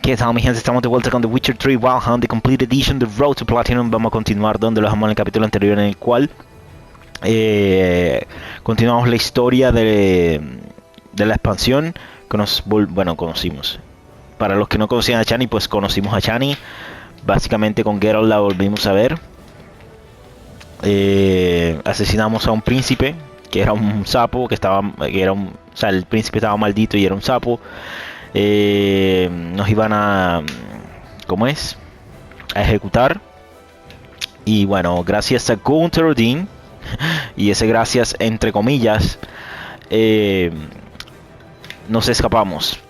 ¿Qué tal, mi gente? Estamos de vuelta con The Witcher 3 Wild Hunt, The Complete Edition, The Road to Platinum. Vamos a continuar donde lo dejamos en el capítulo anterior, en el cual continuamos la historia de la expansión que conocimos. Para los que no conocían a Chani, pues conocimos a Chani. Básicamente con Geralt la volvimos a ver. Asesinamos a un príncipe que era un sapo, o sea, el príncipe estaba maldito y era un sapo. Nos iban a, ¿cómo es? A ejecutar. Y bueno, gracias a Gunther Odin, y ese gracias entre comillas, nos escapamos.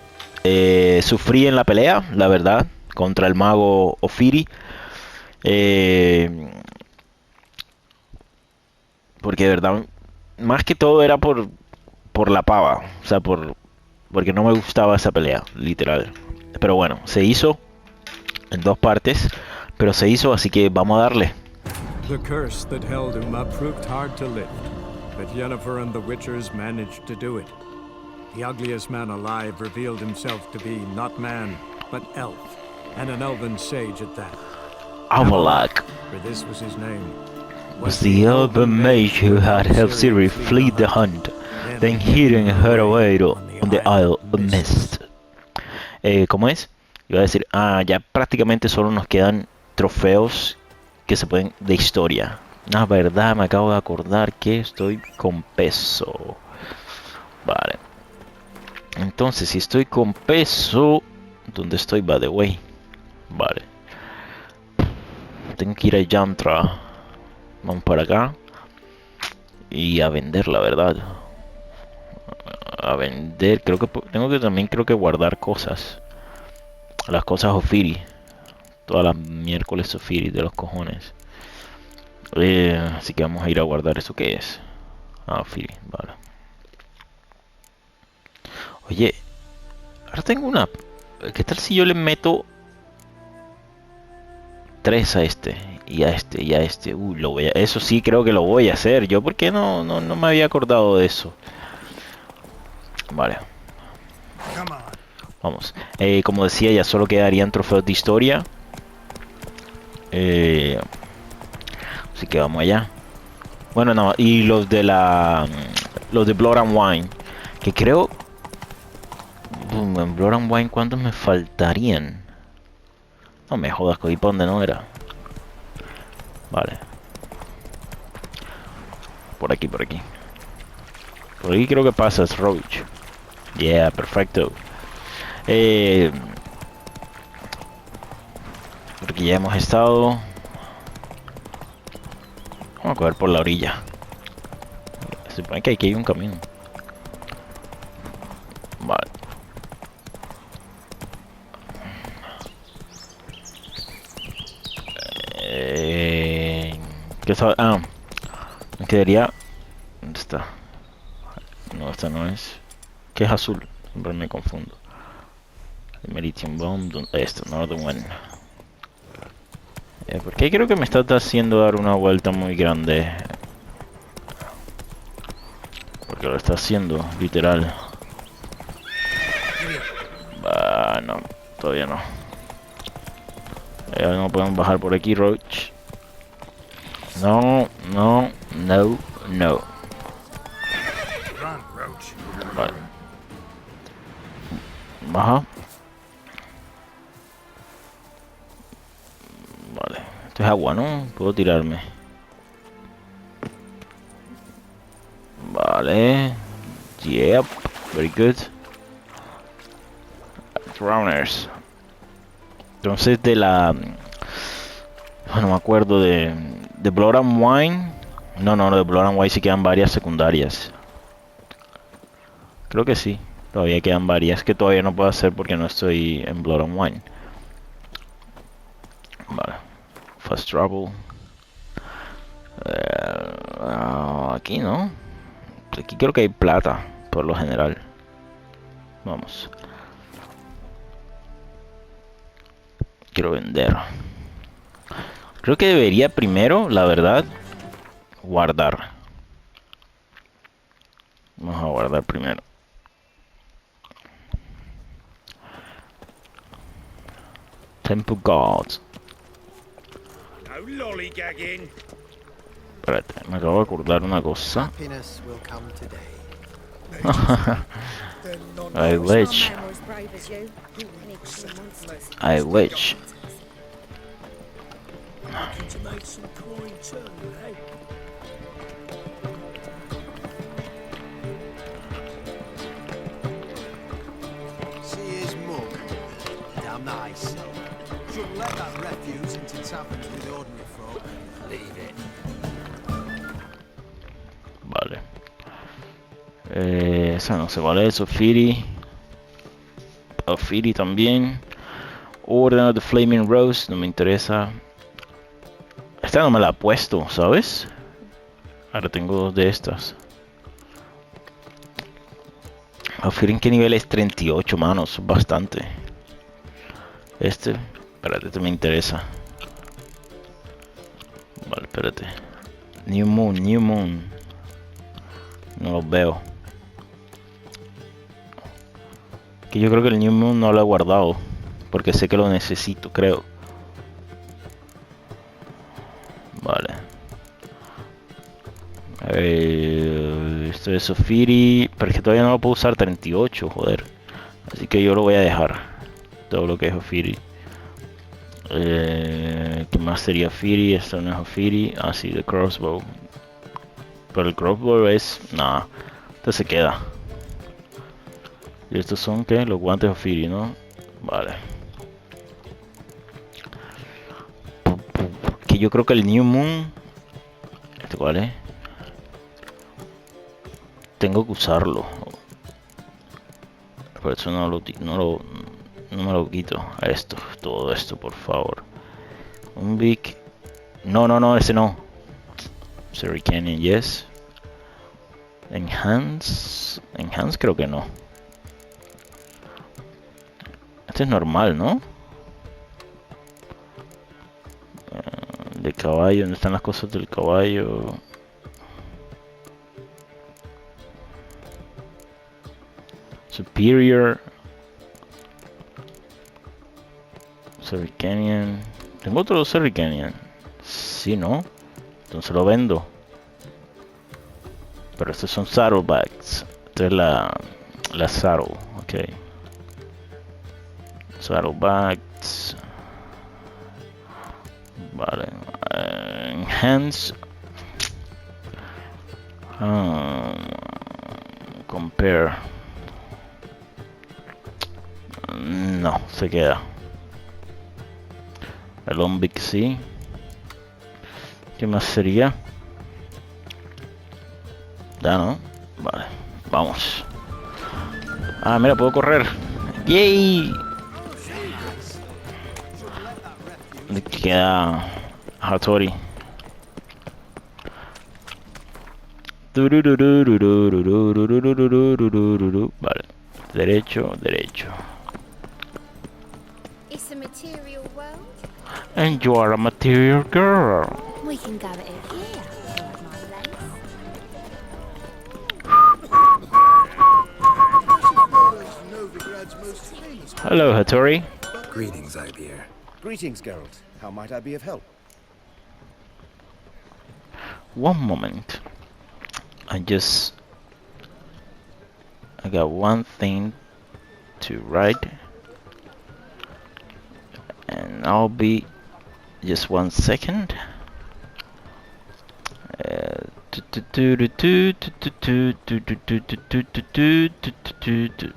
Sufrí en la pelea, la verdad, contra el mago Ofiri. Porque de verdad, más que todo era por la pava. O sea, porque no me gustaba esa pelea, literal. Pero bueno, se hizo en dos partes, pero se hizo, así que vamos a darle. The curse that held him up proved hard to lift, but Yennefer and the Witchers managed to do it. The ugliest man alive revealed himself to be not man, but elf, and an elven sage at that. Avalak, for this was his name, was the elven mage who had helped Ciri flee the hunt, then hidden her away on the Isle of Mist. ¿Cómo es? Iba a decir, ya prácticamente solo nos quedan trofeos que se pueden de historia. Verdad, me acabo de acordar que estoy con peso. Vale. Entonces, si estoy con peso, ¿dónde estoy, by the way? Vale. Tengo que ir a Yantra. Vamos para acá. Y a vender, la verdad. A vender, creo que guardar cosas. Las cosas Ofiri. Todas las miércoles Ofiri de los cojones. Así que vamos a ir a guardar eso que es. Ofiri, vale. Oye, ahora tengo una. ¿Qué tal si yo le meto 3 a este? Y a este, y a este. Eso sí creo que lo voy a hacer. Yo, ¿por qué no me había acordado de eso? Vale. Vamos. Como decía, ya solo quedarían trofeos de historia. Así que vamos allá. Bueno, no, y los de Blood and Wine. Que creo... en Blood and Wine, ¿cuántos me faltarían? No me jodas, cogí para donde no era. Vale. Por aquí, por aquí. Por aquí creo que pasa es Roach. Yeah, perfecto. Porque ya hemos estado. Vamos a coger por la orilla. Se supone que aquí hay un camino. Vale. ¿Qué sabe? Me quedaría. ¿Dónde está? No, esta no es. ¿Qué es azul? Siempre me confundo. Meridian Bomb. Esto, Northern One. Porque creo que me está haciendo dar una vuelta muy grande. Porque lo está haciendo, literal. No, todavía no. No podemos bajar por aquí, Roach. No. Vale. Baja. Vale. Esto es agua, ¿no? Puedo tirarme. Vale. Yep. Very good. Drowners. Entonces de la... No me acuerdo de Blood and Wine. No, de Blood and Wine sí quedan varias secundarias. Creo que sí. Todavía quedan varias que todavía no puedo hacer porque no estoy en Blood and Wine. Vale. Fast travel. Aquí no. Aquí creo que hay plata, por lo general. Vamos. Quiero vender. Creo que debería primero, la verdad, guardar. Vamos a guardar primero. Temple Guards. No lollygagging. Espérate, me acabo de acordar una cosa. Happiness will come today. I wish. Our man was brave as you. Any killing monsters. I wish. Looking to make some coin too, eh? See his mug. Damn nice. Shouldn't let that refuse into taverns with ordinary folk. Leave it. Vale. Esa no sé cuál es. Ofiri. Ofiri también. Order of the Flaming Rose. No me interesa. Esta no me la he puesto, ¿sabes? Ahora tengo dos de estas. Ofiri, ¿en qué nivel es? 38, manos. Bastante. Espérate, este me interesa. Vale, espérate. New Moon. No los veo. Que yo creo que el New Moon no lo he guardado. Porque sé que lo necesito, creo. Vale. Esto es Ofiri. Pero es que todavía no lo puedo usar 38, joder. Así que yo lo voy a dejar. Todo lo que es Ofiri. ¿Qué más sería Ofiri? Esto no es Ofiri. Ah, sí, the crossbow. Pero el crossbow es... Nah, esto se queda. ¿Y estos son qué? Los guantes Ofiri, ¿no? Vale. Que yo creo que el New Moon... ¿Este cuál es? Tengo que usarlo. Por eso no me lo quito. Todo esto, por favor. Un big... No, ese no. Surrey Canyon, yes. Enhance creo que no. Este es normal, ¿no? De caballo, ¿dónde están las cosas del caballo? Superior. Surrey Canyon. Tengo otro Surrey Canyon. Sí, ¿no? Entonces lo vendo. Pero estos son saddlebags. Esta es la saddle. Ok. Saddlebags. Vale. Enhance. Compare. No, se queda. El Ombic sí. ¿Qué más sería? Ya no. Vale, vamos. Ah, mira, puedo correr. ¡Yay! Me queda Hattori. Vale, derecho. It's a material world. And you are a material girl. We can go at it here. Like my legs. Novigrad's most famous. Hello, Hattori. Greetings, Ibeer. Greetings, Geralt. How might I be of help? One moment. I got one thing to write. And I'll be just 1 second.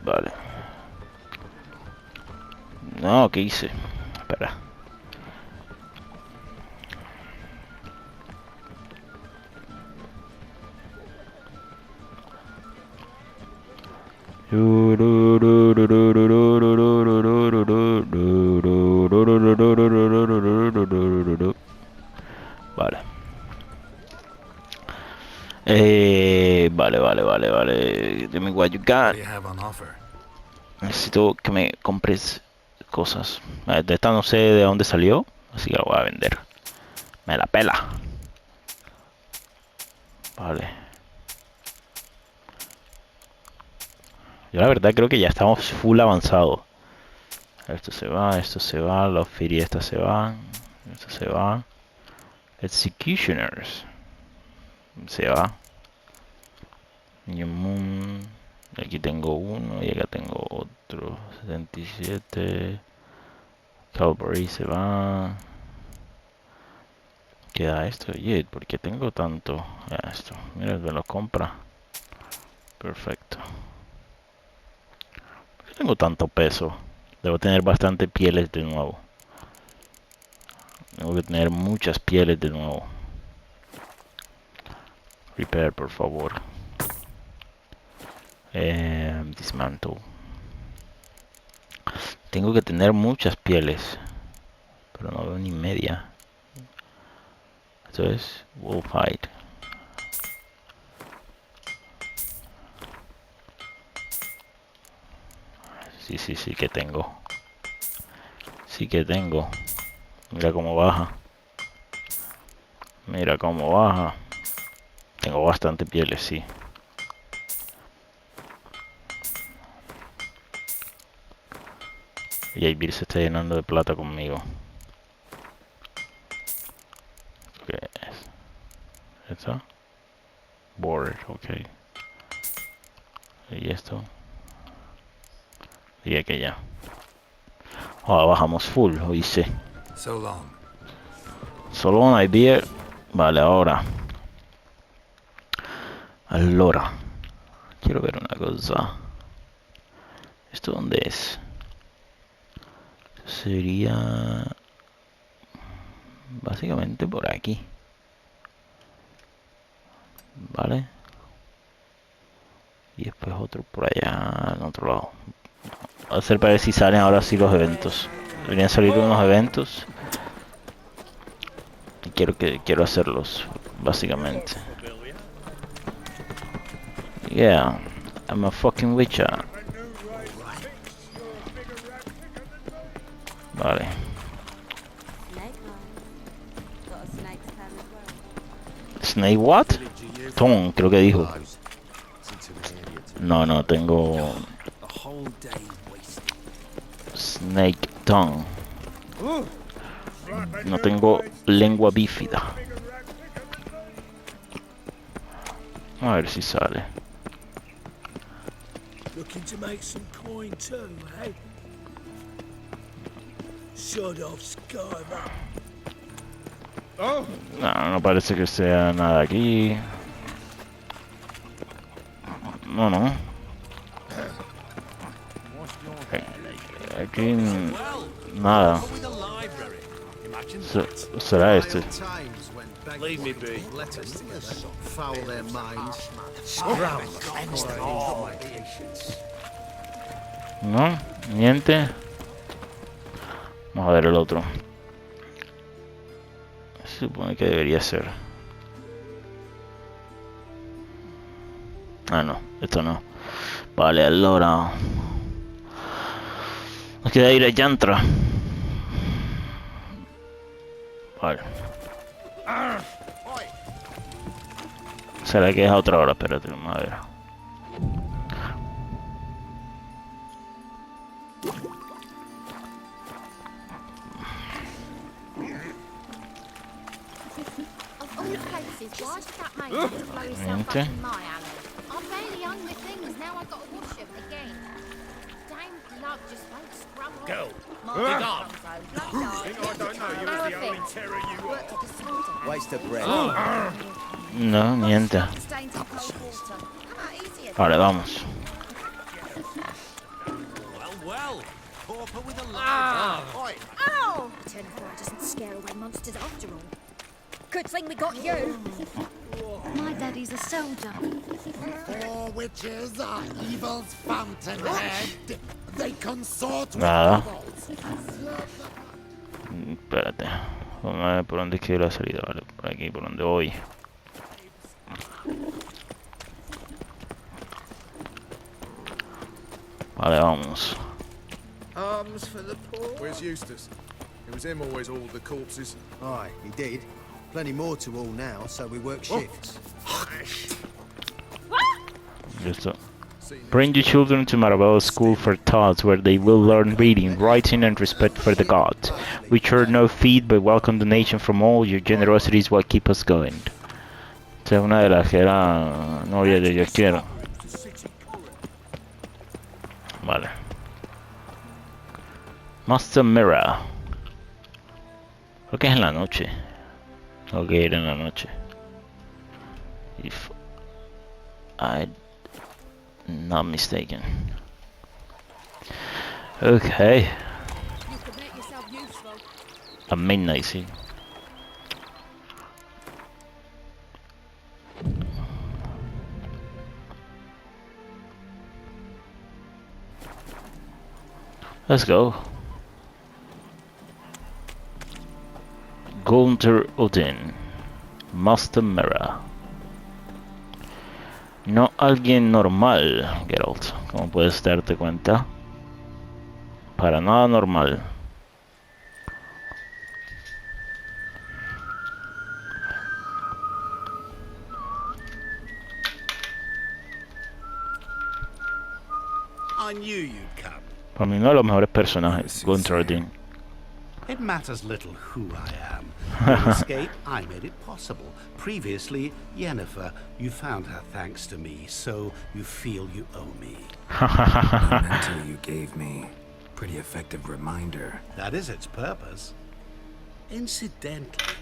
Vale. No, ¿qué hice? Espera. Vale. Vale. Dime what you got. What do you have on offer? Necesito que me compres cosas. De esta no sé de dónde salió, así que la voy a vender. Me la pela. Vale. Yo la verdad creo que ya estamos full avanzado. Esto se va, esto se va, los firiestas se van, esto se va. Executioners se va. New Moon. Aquí tengo uno y acá tengo otro. 77. Calvary se va. Queda esto. Oye, ¿por qué tengo tanto? Ya, esto. Mira, me lo compra. Perfecto. ¿Por qué tengo tanto peso? Debo tener bastante pieles de nuevo. Tengo que tener muchas pieles de nuevo. Repair, por favor. Dismantle. Tengo que tener muchas pieles. Pero no veo ni media. Esto es Wolfhide. Sí que tengo. Sí que tengo. Mira cómo baja. Mira cómo baja. Tengo bastante pieles, sí. Y Aibir se está llenando de plata conmigo. ¿Qué es? ¿Esto? Board, ok. Y esto. Y aquella. Bajamos full, oíste. So long. Solo un Aibir. Vale, ahora. Allora. Quiero ver una cosa. ¿Esto dónde es? Sería básicamente por aquí, vale, y después otro por allá en otro lado. Voy a hacer para ver si salen ahora sí los eventos. Deberían salir unos eventos y quiero hacerlos básicamente. Yeah, I'm a fucking witcher. Vale. Snake what? Tongue, creo que dijo. No, tengo Snake Tongue. No tengo lengua bífida. A ver si sale. Looking to make some coin too, eh? Sod off, Skyver. No parece que sea nada aquí. No. Aquí nada. Será este. Leave me be. Foul their minds. No, miente. Vamos a ver el otro. Se supone que debería ser. Ah, no, esto no. Vale, allora. Nos queda ir a Yantra. Vale. ¿Será que es a otra hora? Espérate, vamos a ver. Of all places, why should that make you blow yourself up in my alley? I barely own my things, now I've got to wash them again. Damn love just won't scrub off. Go. My God. I don't know you was the only terror you are. Waste of breath. No, miente. Vale, vamos. Well. Pauper with a lie. Oh! Jennifer doesn't scare away monsters after all. Good thing we got you. My daddy's a soldier. Four witches are evil's fountainhead. They consort with Nada. devils. Espérate. Vamos a ver por dónde quiero la salida. Vale, por aquí, por donde voy. Vale, vamos. Arms for the poor. Where's Eustace? It was him always all the corpses. Aye, he did. Plenty more to all now, so we work shifts. Listo. Bring your children to Marabella's school for thoughts, where they will learn reading, writing, and respect for the gods. We charge no fee, but welcome donation from all. Your generosity is what keep us going. Esta es una de las que era novia de Yo Quiero. Vale. Master Mirror. Creo que es en la noche. Tengo que ir en la noche. If I'm not mistaken. Okay. A midnight, sí. Let's go. Gunther Odin, Master Mirror. No alguien normal, Geralt, como puedes darte cuenta. Para nada normal. I knew you'd come. Para mí uno de los mejores personajes, Gunther Odin. It matters little who I am. Your escape, I made it possible. Previously, Yennefer, you found her thanks to me, so you feel you owe me. Until you gave me pretty effective reminder. That is its purpose. Incidentally,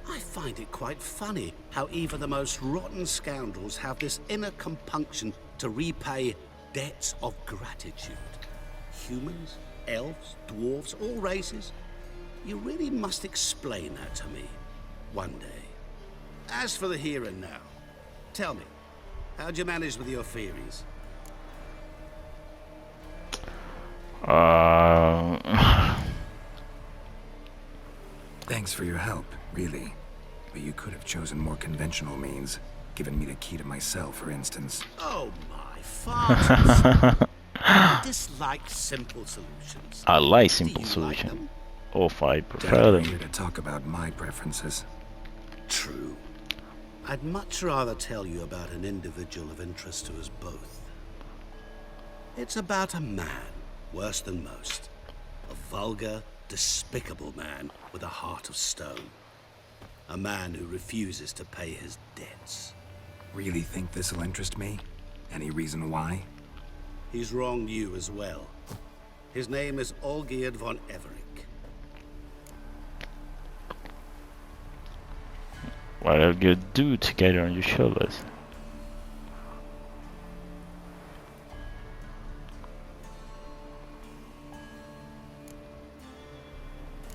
I find it quite funny how even the most rotten scoundrels have this inner compunction to repay debts of gratitude. Humans, elves, dwarves, all races. You really must explain that to me one day. As for the here and now, tell me, how'd you manage with your theories? Thanks for your help, really. But you could have chosen more conventional means. Given me the key to my cell, for instance. Oh my father! I dislike simple solutions. I like simple solutions. Or if I prefer them. Here to talk about my preferences. True. I'd much rather tell you about an individual of interest to us both. It's about a man, worse than most. A vulgar, despicable man with a heart of stone. A man who refuses to pay his debts. Really think this'll interest me? Any reason why? He's wronged you as well. His name is Olgierd von Everick. What are you do to get on your shoulders?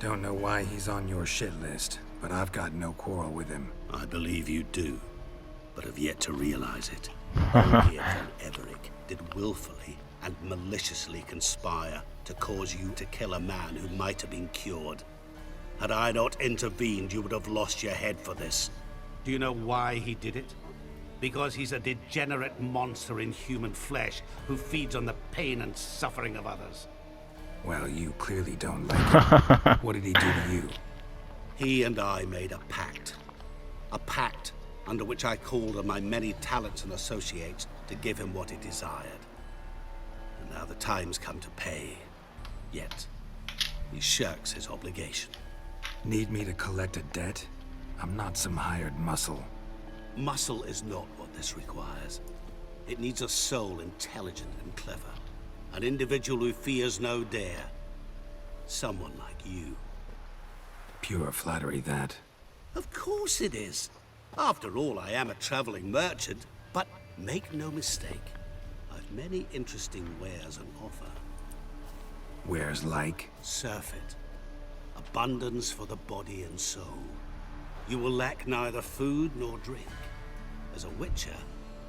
Don't know why he's on your shit list, but I've got no quarrel with him. I believe you do, but have yet to realize it. Olgierd von Everick did willfully and maliciously conspire to cause you to kill a man who might have been cured. Had I not intervened, you would have lost your head for this. Do you know why he did it? Because he's a degenerate monster in human flesh who feeds on the pain and suffering of others. Well, you clearly don't like him. What did he do to you? He and I made a pact. A pact under which I called on my many talents and associates to give him what he desired. And now the time's come to pay. Yet, he shirks his obligation. Need me to collect a debt? I'm not some hired muscle. Muscle is not what this requires. It needs a soul intelligent and clever. An individual who fears no dare. Someone like you. Pure flattery, that. Of course it is. After all, I am a traveling merchant. But make no mistake, I've many interesting wares on offer. Wares like? Surfeit. Abundance for the body and soul. You will lack neither food nor drink. As a witcher,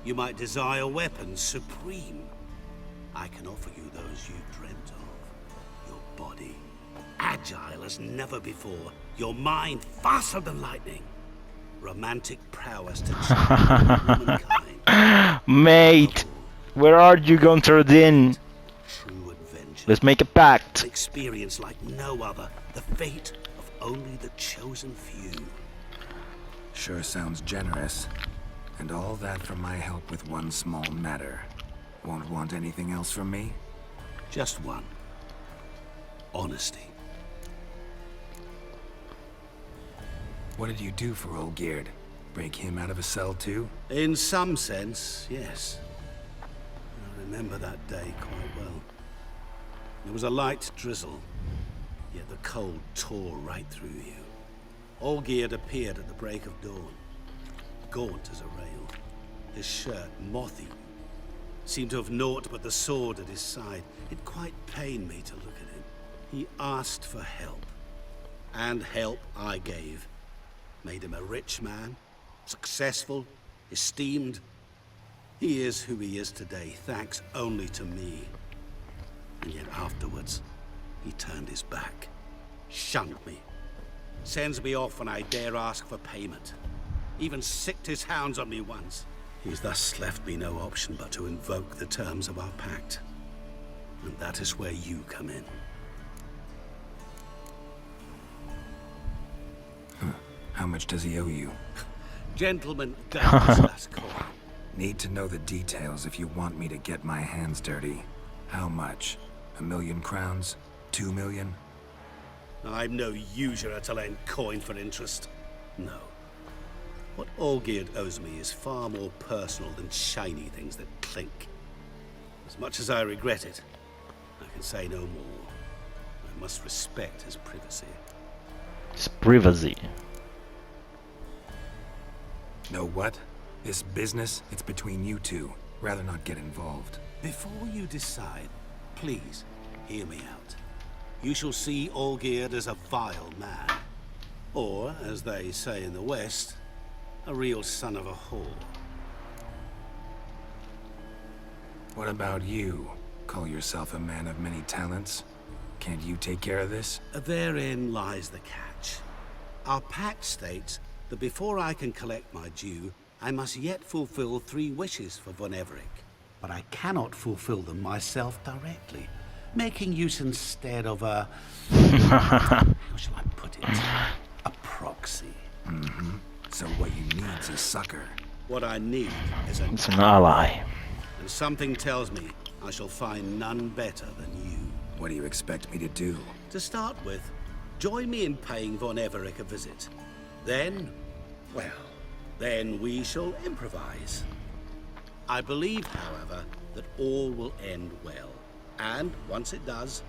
you might desire weapons supreme. I can offer you those you dreamt of. Your body, agile as never before. Your mind, faster than lightning. Romantic prowess to champion womankind. Mate, where are you, Gunther Odin? True adventure. Let's make a pact. An experience like no other. The fate of only the chosen few. Sure sounds generous. And all that for my help with one small matter. Won't want anything else from me? Just one. Honesty. What did you do for old Geard? Break him out of a cell too? In some sense, yes. I remember that day quite well. There was a light drizzle, yet the cold tore right through you. Olgierd appeared at the break of dawn, gaunt as a rail, his shirt moth-eaten. Seemed to have naught but the sword at his side. It quite pained me to look at him. He asked for help, and help I gave. Made him a rich man, successful, esteemed. He is who he is today, thanks only to me. And yet afterwards, he turned his back, shunned me, sends me off when I dare ask for payment. Even sicked his hounds on me once. He's thus left me no option but to invoke the terms of our pact. And that is where you come in. How much does he owe you? Gentlemen, don't discuss coin. Need to know the details if you want me to get my hands dirty. How much? 1,000,000 crowns? 2 million? I'm no usurer to lend coin for interest. No. What Olgierd owes me is far more personal than shiny things that clink. As much as I regret it, I can say no more. I must respect his privacy. His privacy. Know what? This business, it's between you two. Rather not get involved. Before you decide, please hear me out. You shall see Olgierd as a vile man. Or, as they say in the West, a real son of a whore. What about you? Call yourself a man of many talents? Can't you take care of this? Therein lies the catch. Our pact states that before I can collect my due, I must yet fulfill 3 wishes for Von Everec. But I cannot fulfill them myself directly, making use instead of a... how shall I put it? A proxy. Mm-hmm. So what you need is a sucker. What I need is It's an ally. And something tells me I shall find none better than you. What do you expect me to do? To start with, join me in paying Von Everec a visit. Then, well, then we shall improvise. I believe, however, that all will end well. And once it does,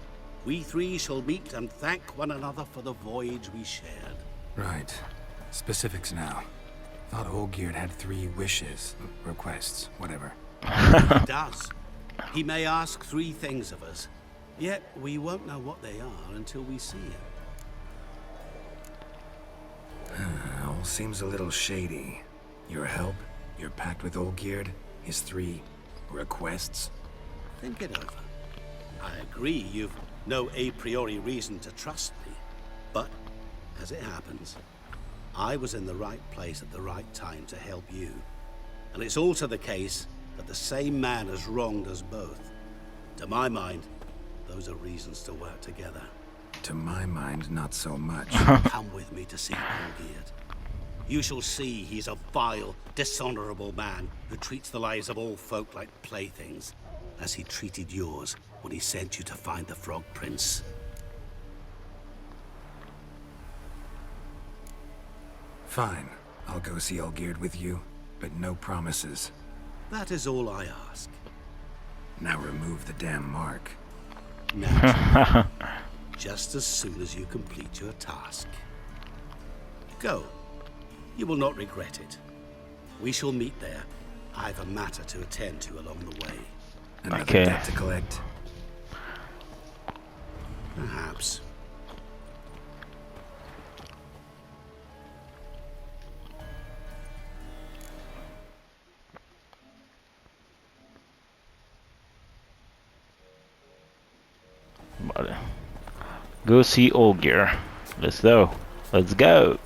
we 3 shall meet and thank one another for the voyage we shared. Right. Specifics now. Thought Olgierd had 3 wishes, requests, whatever. He does. He may ask 3 things of us, yet we won't know what they are until we see him. All seems a little shady. Your help, your pact with Olgierd, his 3 requests. Think it over. I agree you've no a priori reason to trust me, but as it happens, I was in the right place at the right time to help you. And it's also the case that the same man has wronged us both. To my mind, those are reasons to work together. To my mind, not so much. Come with me to see Olgierd. You shall see he's a vile, dishonorable man who treats the lives of all folk like playthings, as he treated yours when he sent you to find the Frog Prince. Fine. I'll go see Olgierd with you, but no promises. That is all I ask. Now remove the damn mark. Naturally. Just as soon as you complete your task. Go. You will not regret it. We shall meet there. I've a matter to attend to along the way. Another Okay. debt to collect? Perhaps. Vale. Go see Olgierd. Let's go. Let's go.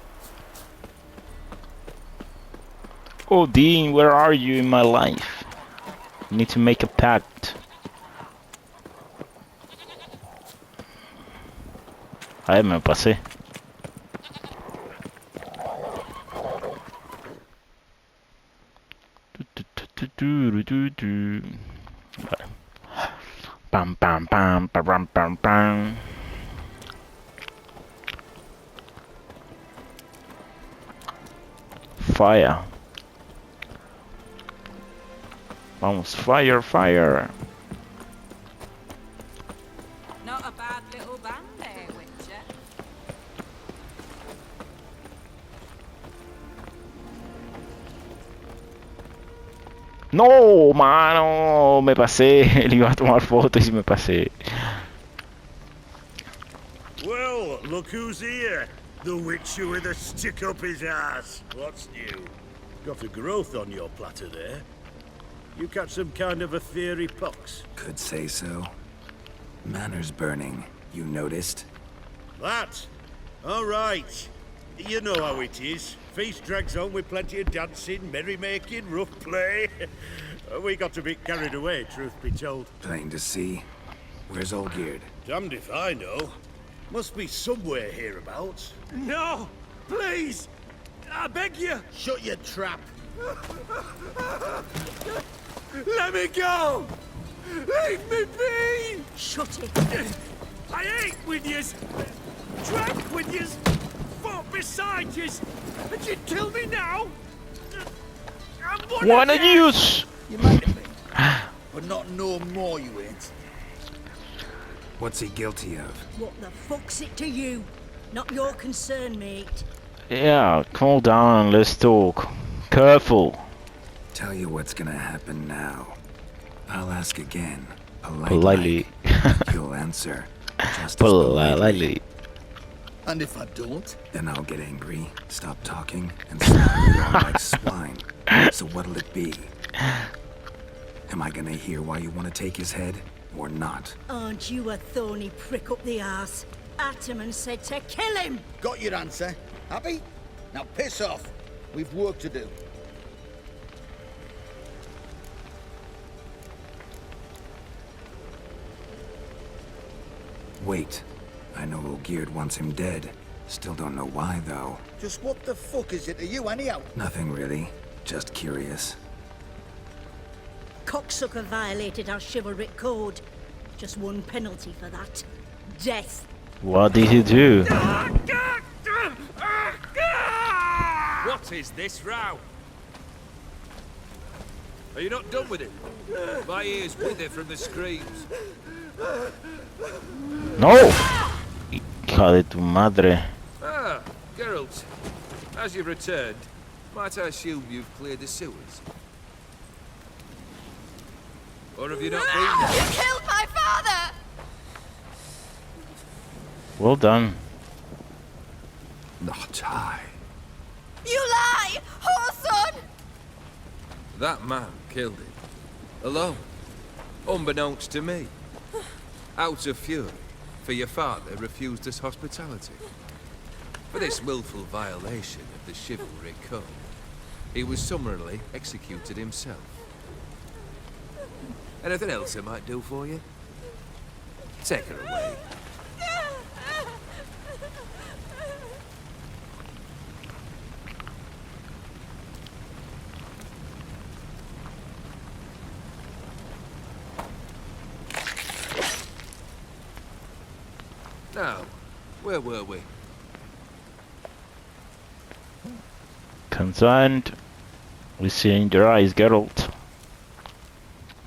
Oh, Dean, where are you in my life? I need to make a pact. Ahí me pasé. Pam, pam, pam, pam, pam, pam. Fire. Vamos, fire, fire. Not a bad little band there, Witcher. No, mano, me pasé. Le iba a tomar fotos y me pasé. Well, look who's here. The Witcher with a stick up his ass. What's new? Got a growth on your platter there. You catch some kind of a theory pox? Could say so. Manners burning, you noticed? That? All right. You know how it is. Feast drags on with plenty of dancing, merrymaking, rough play. We got a bit carried away, truth be told. Plain to see. Where's Olgierd? Damned if I know. Must be somewhere hereabouts. No! Please! I beg you! Shut your trap! Let me go! Leave me be! Shut it. I ate with yous! Drank with yous! Fought beside yous! And you'd kill me now? I'm Wanna use? You might have been, but not no more you ain't. What's he guilty of? What the fuck's it to you? Not your concern, mate. Yeah, calm down, let's talk. Careful. Tell you what's gonna happen now. I'll ask again, Politely. You'll answer, just as Politely. And if I don't? Then I'll get angry, stop talking, and slaughter you all like swine. So what'll it be? Am I gonna hear why you want to take his head, or not? Aren't you a thorny prick up the arse? Ataman said to kill him! Got your answer. Happy? Now piss off. We've work to do. Wait. I know Olgierd wants him dead. Still don't know why, though. Just what the fuck is it to you, anyhow? Nothing really. Just curious. Cocksucker violated our chivalric code. Just one penalty for that. Death. What did he do? What is this row? Are you not done with it? My ears wither from the screams. No! Hija de tu madre. Ah, Geralt. As you've returned, might I assume you've cleared the sewers? Or have you not been there? You killed my father! Well done. Not I. You lie! Whoreson! That man killed him. Alone. Unbeknownst to me. Out of fury, for your father refused us hospitality. For this willful violation of the chivalric code, he was summarily executed himself. Anything else I might do for you? Take her away. Now, where were we? Concerned. We see in your eyes, Geralt.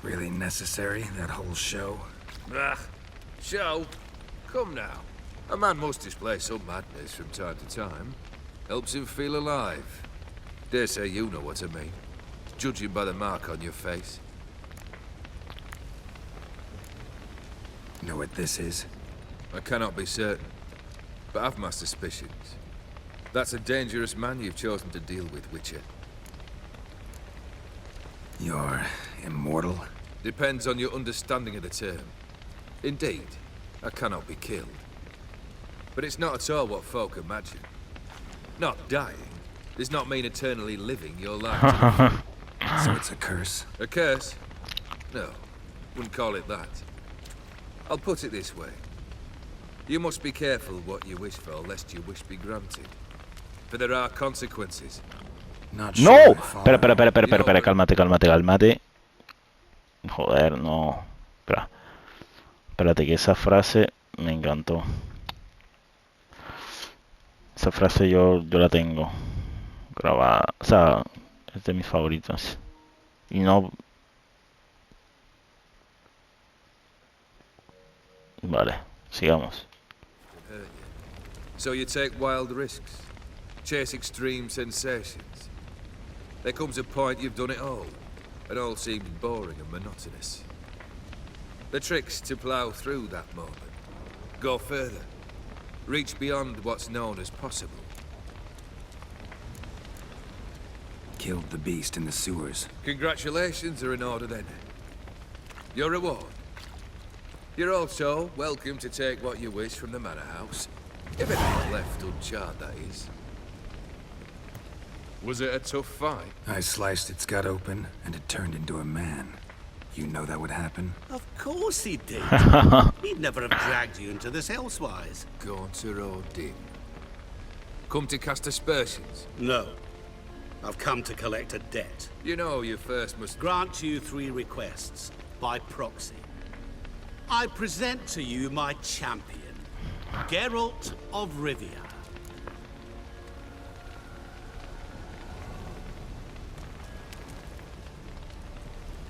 Really necessary, that whole show? Ah, show? Come now. A man must display some madness from time to time. Helps him feel alive. Dare say you know what I mean. Judging by the mark on your face. Know what this is? I cannot be certain, but I've my suspicions. That's a dangerous man you've chosen to deal with, Witcher. You're immortal? Depends on your understanding of the term. Indeed, I cannot be killed. But it's not at all what folk imagine. Not dying does not mean eternally living your life to the full. So it's a curse? A curse? No, wouldn't call it that. I'll put it this way. You must be careful what you wish for, lest your wish be granted. For there are consequences. Not ¡No! sure, Espera, cálmate. Joder, no. Espera. Espérate que esa frase me encantó. Esa frase yo la tengo grabada. O sea, es de mis favoritos. Y no... Vale, sigamos. So you take wild risks, chase extreme sensations. There comes a point you've done it all, and all seems boring and monotonous. The trick's to plough through that moment, go further, reach beyond what's known as possible. Killed the beast in the sewers. Congratulations are in order then. Your reward. You're also welcome to take what you wish from the manor house. If it ain't left uncharred, that is. Was it a tough fight? I sliced its gut open, and it turned into a man. You know that would happen? Of course he did. He'd never have dragged you into this elsewise. Gaunter or dim? Come to cast aspersions? No. I've come to collect a debt. You know you first must... Grant you 3 requests, by proxy. I present to you my champion, Geralt of Rivia.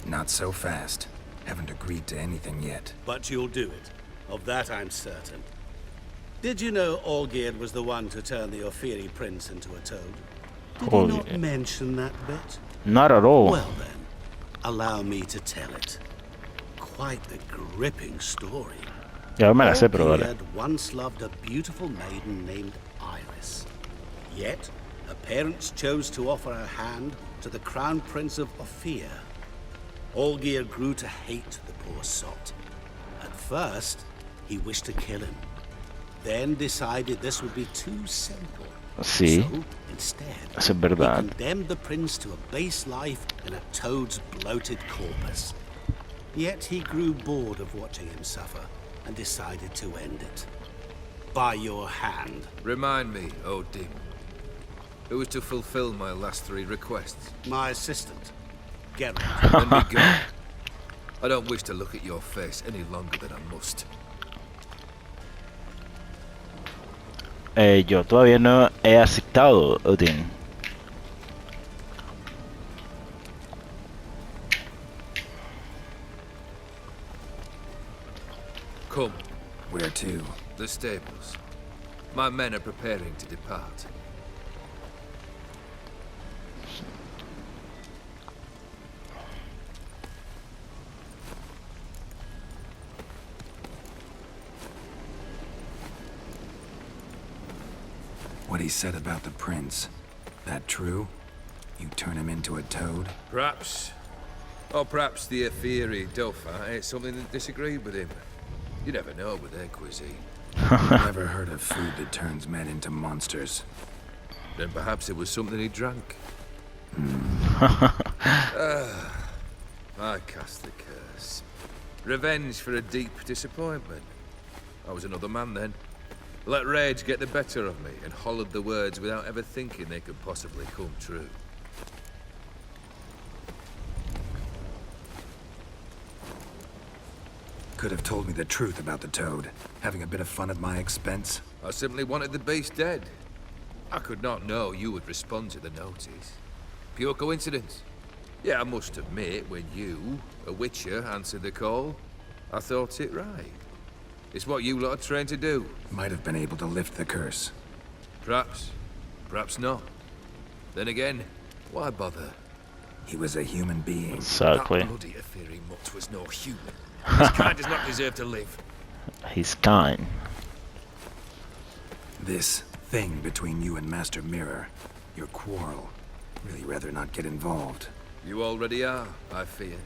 Not so fast. Haven't agreed to anything yet. But you'll do it. Of that I'm certain. Did you know Olgierd was the one to turn the Ophiri prince into a toad? Did he not mention that bit? Not at all. Well then, allow me to tell it. Quite the gripping story. Ya me la sé, pero dale. Olgierd once loved a beautiful maiden named Iris. Yet, her parents chose to offer her hand to the crown prince of Ophir. Olgierd grew to hate the poor sot. At first, he wished to kill him. Then decided this would be too simple. Sí. So, instead, Eso es verdad. he condemned the prince to a base life in a toad's bloated corpus. Yet he grew bored of watching him suffer and decided to end it. By your hand. Remind me, Odin. Who was to fulfill my last 3 requests? My assistant, Geralt. And be gone. I don't wish to look at your face any longer than I must. Yo todavía no he aceptado, Odin. Come. Where to? The stables. My men are preparing to depart. What he said about the prince. That true? You turn him into a toad? Perhaps. Or perhaps the Ophiri Dauphin ate something that disagreed with him. You never know with their cuisine. Never heard of food that turns men into monsters. Then perhaps it was something he drank. I cast the curse. Revenge for a deep disappointment. I was another man then. Let rage get the better of me and hollered the words without ever thinking they could possibly come true. Could have told me the truth about the toad. Having a bit of fun at my expense. I simply wanted the beast dead. I could not know you would respond to the notice. Pure coincidence. Yeah, I must admit, when you, a witcher, answered the call, I thought it right. It's what you lot are trained to do. Might have been able to lift the curse. Perhaps. Perhaps not. Then again, why bother? He was a human being. Exactly. That bloody Ophiri mutt was no human. His kind does not deserve to live. He's kind. This thing between you and Master Mirror, your quarrel, really rather not get involved. You already are, I fear.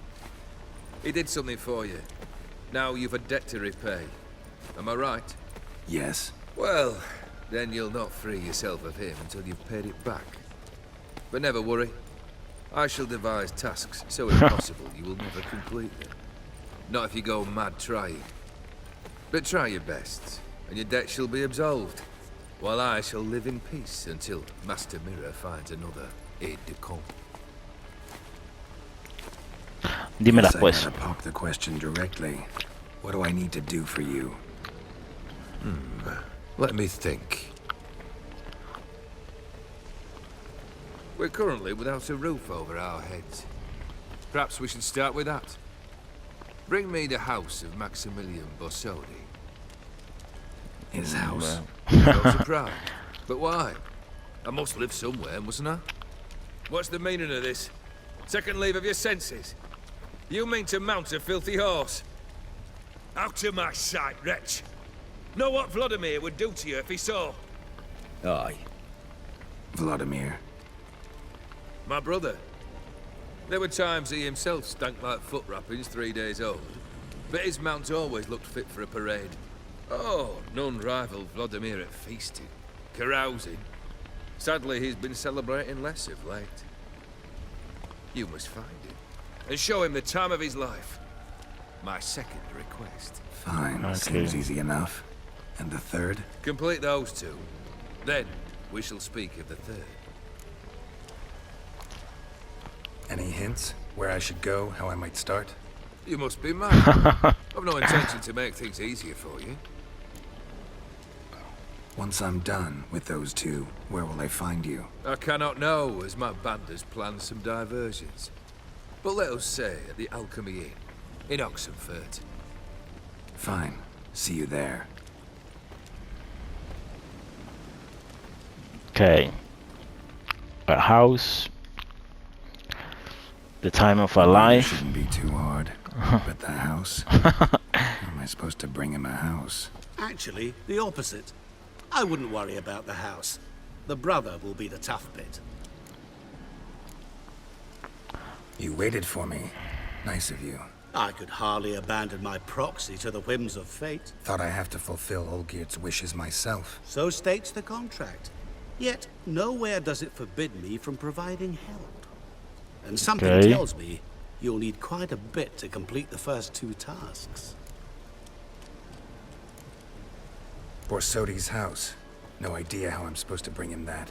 He did something for you. Now you've a debt to repay. Am I right? Yes. Well, then you'll not free yourself of him until you've paid it back. But never worry. I shall devise tasks so impossible you will never complete them. Not if you go mad trying. But try your best, and your debt shall be absolved, while I shall live in peace until Master Mirror finds another aide-de-camp. Dímela Guess I pues. gotta pop the question directly. What do I need to do for you? Let me think. We're currently without a roof over our heads. Perhaps we should start with that. Bring me the house of Maximilian Borsodi. His house? No surprise. But why? I must live somewhere, mustn't I? What's the meaning of this? Second leave of your senses? You mean to mount a filthy horse? Out of my sight, wretch! Know what Vladimir would do to you if he saw? Aye. Vladimir. My brother. There were times he himself stank like foot wrappings 3 days old, but his mount always looked fit for a parade. Oh, none rivaled Vladimir at feasting, carousing. Sadly, he's been celebrating less of late. You must find him, and show him the time of his life. My second request. Fine, seems easy enough. And the third? Complete those two. Then, we shall speak of the third. Any hints? Where I should go, how I might start? You must be mad. I've no intention to make things easier for you. Once I'm done with those two, where will I find you? I cannot know, as my band has planned some diversions. But let us say at the Alchemy Inn, in Oxenfurt. Fine. See you there. Okay. A house. The time of our life. Shouldn't be too hard. But the house? How am I supposed to bring him a house? Actually, the opposite. I wouldn't worry about the house. The brother will be the tough bit. You waited for me. Nice of you. I could hardly abandon my proxy to the whims of fate. Thought I have to fulfill Olgierd's wishes myself. So states the contract. Yet, nowhere does it forbid me from providing help. And something tells me you'll need quite a bit to complete the first two tasks. Borsodi's house. No idea how I'm supposed to bring him that.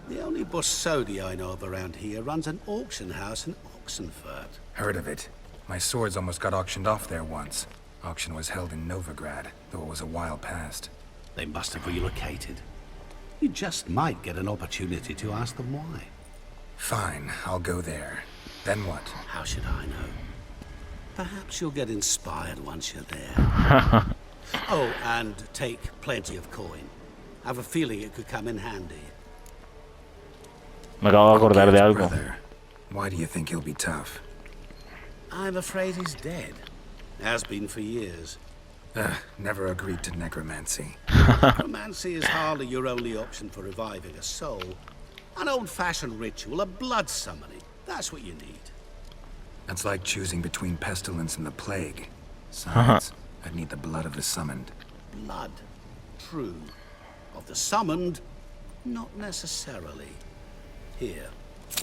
The only Borsodi I know of around here runs an auction house in Oxenfurt. Heard of it. My swords almost got auctioned off there once. Auction was held in Novigrad, though it was a while past. They must have relocated. You just might get an opportunity to ask them why. Fine, I'll go there. Then what? How should I know? Perhaps you'll get inspired once you're there. Oh, and take plenty of coin. I have a feeling it could come in handy. Me acabo de acordar de algo. Brother, why do you think he'll be tough? I'm afraid he's dead. Has been for years. Never agreed to necromancy. Necromancy is hardly your only option for reviving a soul. An old-fashioned ritual, a blood summoning. That's what you need. That's like choosing between pestilence and the plague. Besides, I'd need the blood of the summoned. Blood. True. Of the summoned, not necessarily. Here.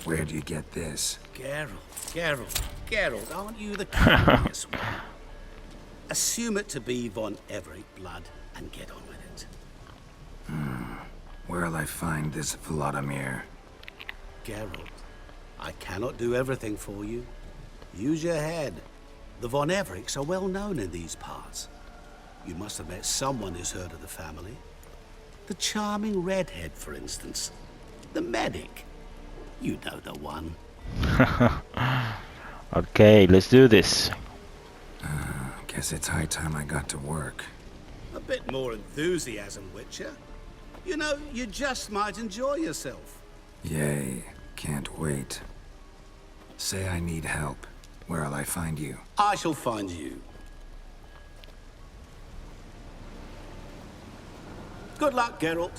Where do you get this? Geralt, aren't you the curious one? Assume it to be von Everett blood and get on with it. Where'll I find this Vladimir? Geralt, I cannot do everything for you. Use your head. The von Evericks are well known in these parts. You must have met someone who's heard of the family. The charming redhead, for instance. The medic. You know the one. Okay, let's do this. Guess it's high time I got to work. A bit more enthusiasm, Witcher. You know, you just might enjoy yourself. Yay, can't wait. Say I need help. Where'll I find you? I shall find you. Good luck, Geralt.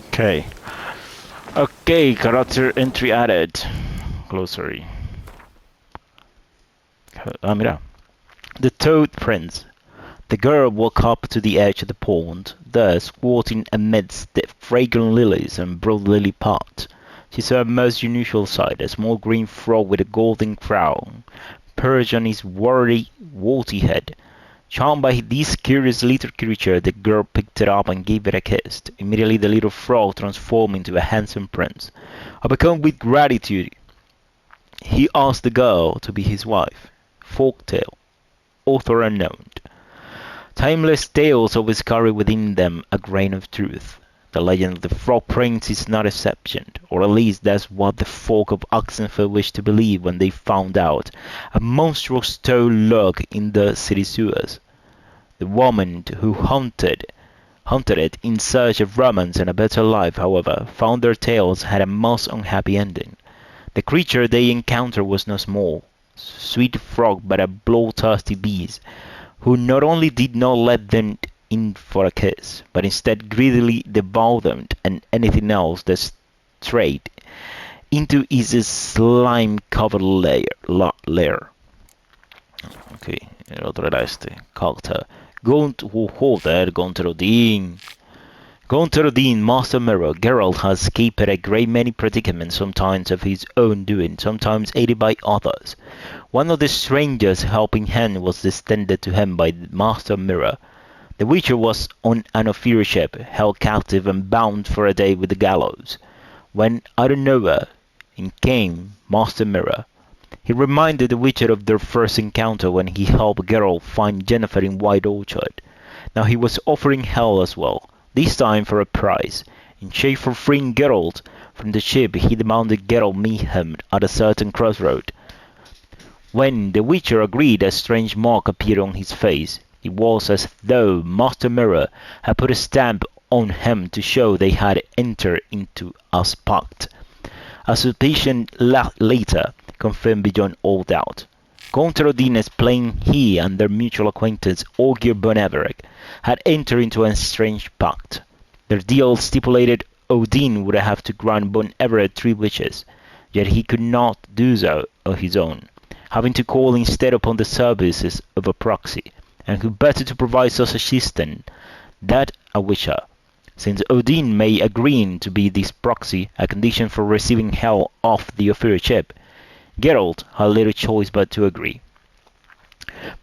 Okay. Okay, character entry added. Glossary. Mira. The Toad Prince. The girl walked up to the edge of the pond, there squatting amidst the fragrant lilies and broad lily pot. She saw a most unusual sight, a small green frog with a golden crown, perched on his warty head. Charmed by this curious little creature, the girl picked it up and gave it a kiss. Immediately the little frog transformed into a handsome prince. Overcome with gratitude, he asked the girl to be his wife. Folktale, author unknown. Timeless tales always carry within them a grain of truth. The legend of the Frog Prince is not exception, or at least that's what the folk of Oxenford wished to believe when they found out a monstrous toad lurked in the city sewers. The woman who hunted it in search of romance and a better life, however, found their tales had a most unhappy ending. The creature they encountered was no small, sweet frog, but a bloodthirsty beast, who not only did not let them in for a kiss, but instead greedily devoured them and anything else that strayed into his slime-covered lair. Ok, el otro era este, Cocktail. Gunter Odin, Master Mirror, Geralt has escaped a great many predicaments, sometimes of his own doing, sometimes aided by others. One of the strangest helping hand was extended to him by the Master Mirror. The Witcher was on an inferior ship, held captive and bound for a day with the gallows, when out of nowhere in came Master Mirror. He reminded the Witcher of their first encounter when he helped Geralt find Jennifer in White Orchard. Now he was offering hell as well, this time for a prize. In shape for freeing Geralt from the ship, he demanded Geralt meet him at a certain crossroad. When the Witcher agreed, a strange mark appeared on his face. It was as though Master Mirror had put a stamp on him to show they had entered into a pact. A suspicion later confirmed beyond all doubt. Gunter Odin explained he and their mutual acquaintance Olgier Boneveric had entered into a strange pact. Their deal stipulated Odin would have to grant Bon Everett 3 wishes, yet he could not do so of his own, having to call instead upon the services of a proxy, and who better to provide such assistance than a Witcher, since Odin may agree to be this proxy, a condition for receiving hell off the inferior ship. Geralt had little choice but to agree.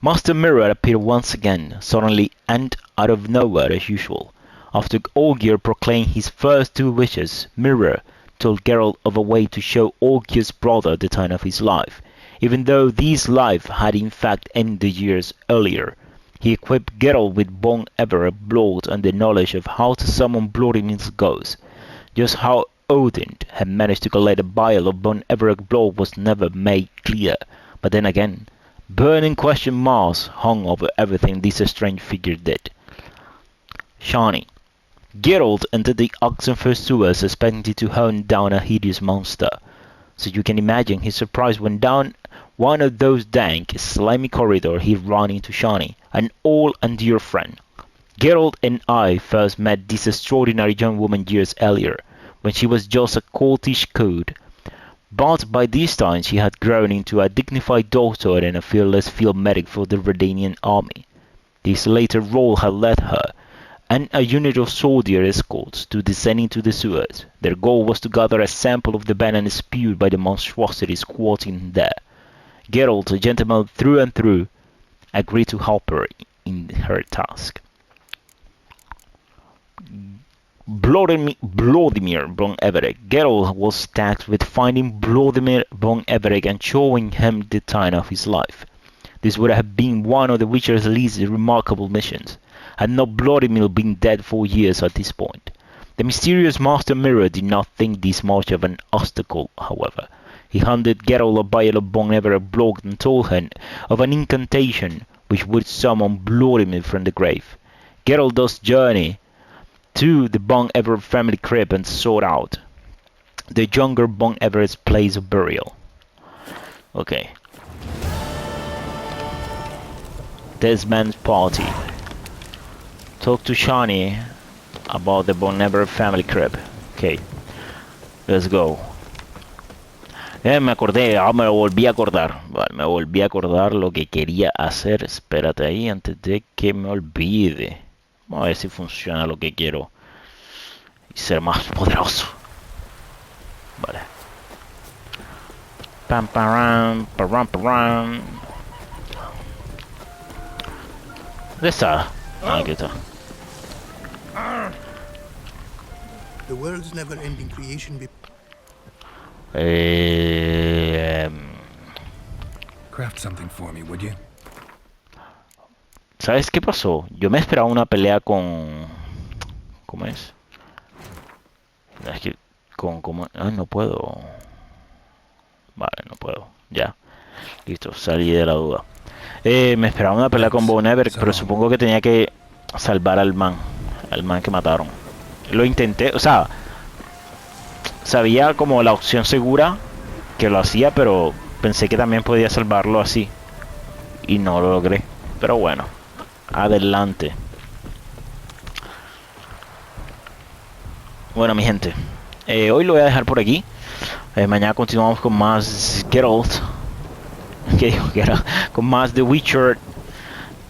Master Mirror appeared once again, suddenly and out of nowhere as usual. After Olgier proclaimed his first 2 wishes, Mirror told Geralt of a way to show Olgier's brother the time of his life, even though this life had in fact ended years earlier. He equipped Geralt with Bon Everett blood and the knowledge of how to summon Bloodimil's ghost. Just how Odin had managed to collect a vial of Bon Everett blood was never made clear, but then again, burning question marks hung over everything this strange figure did. Shani. Geralt entered the Oxenford sewers expecting to hunt down a hideous monster, so you can imagine his surprise when down one of those dank, slimy corridors he ran into Shani, an old and dear friend. Geralt and I first met this extraordinary young woman years earlier, when she was just a coltish coot, but by this time she had grown into a dignified doctor and a fearless field medic for the Redanian army. This later role had led her and a unit of soldier escorts to descend into the sewers. Their goal was to gather a sample of the venom spewed by the monstrosity squatting there. Geralt, a gentleman through and through, agreed to help her in her task. Vladimir von Everett. Geralt was tasked with finding Vladimir von Everett and showing him the time of his life. This would have been one of the Witcher's least remarkable missions, had not Vladimir been dead for years at this point. The mysterious Master Mirror did not think this much of an obstacle, however. He handed Geralt a vial of Bon Everett blood and told him of an incantation which would summon Vladimir from the grave. Geralt thus journeyed to the Bon Everett family crib and sought out the younger Bon Everett's place of burial. Okay. This man's party. Talk to Shani about the Bon Everett family crib. Okay. Let's go. Me acordé, me volví a acordar. Vale, me volví a acordar lo que quería hacer. Espérate ahí antes de que me olvide. Vamos a ver si funciona lo que quiero. Y ser más poderoso. Vale. Pam, param, param, param. ¿Dónde está? Ah, aquí está. The world's never-ending creation. Craft something for me, would you? ¿Sabes qué pasó? Yo me esperaba una pelea con... ¿Cómo es? Es que... ¿Cómo? Ay, no puedo. Vale, no puedo. Ya. Listo, salí de la duda. Me esperaba una pelea con Bon Everett, pero supongo que tenía que salvar al man que mataron. Lo intenté, o sea, sabía como la opción segura que lo hacía, pero pensé que también podía salvarlo así. Y no lo logré. Pero bueno, adelante. Bueno, mi gente, hoy lo voy a dejar por aquí. Mañana continuamos con más Geralt. ¿Qué digo? Que era con más The Witcher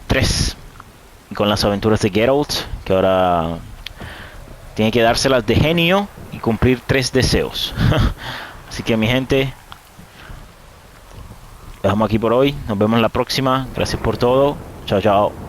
3. Con las aventuras de Geralt, que ahora tiene que dárselas de genio y cumplir 3 deseos. Así que mi gente, lo dejamos aquí por hoy. Nos vemos en la próxima. Gracias por todo. Chao, chao.